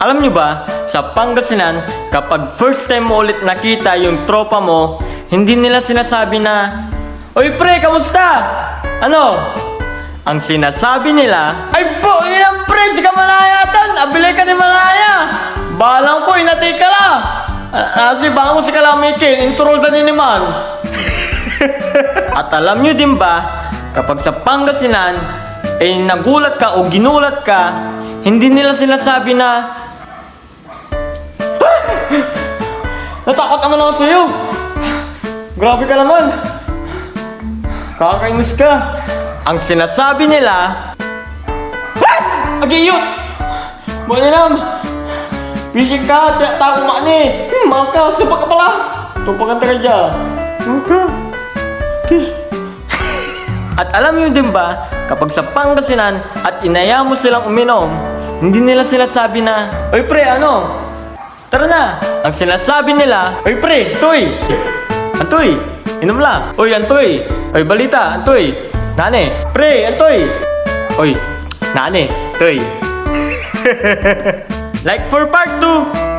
Alam nyo ba, sa Pangasinan, kapag first time mo ulit nakita yung tropa mo, hindi nila sinasabi na, "Oy pre, kamusta?" Ano? Ang sinasabi nila, "Ay po, yan pre, si Kamanayatan, abili ka ni Manaya. Balang ko, inatay ka la. Asi, baka mo si Kalamikin, inturol ka ni man." At alam nyo din ba, kapag sa Pangasinan, nagulat ka o ginulat ka, hindi nila sinasabi na, "Natakot naman ako sa'yo. Grabe ka naman. Kakainis ka." Ang sinasabi nila, "Agiyot! Buwan nam! Fishing ka, tako mani! Maka, supak ka pala! Tupakan ka dyan! Maka! At alam nyo din ba, kapag sa Pangasinan at inaya mo silang uminom, hindi nila sinasabi na, "Oy pre, ano? Tara na!" Ang sinasabi nila, "Oy pre, Toy! Antoy, inom lang! Oy, Antoy! Oy, balita, Antoy! Nane! Pre, Antoy! Oy, Nane, Toy!" Like for part 2!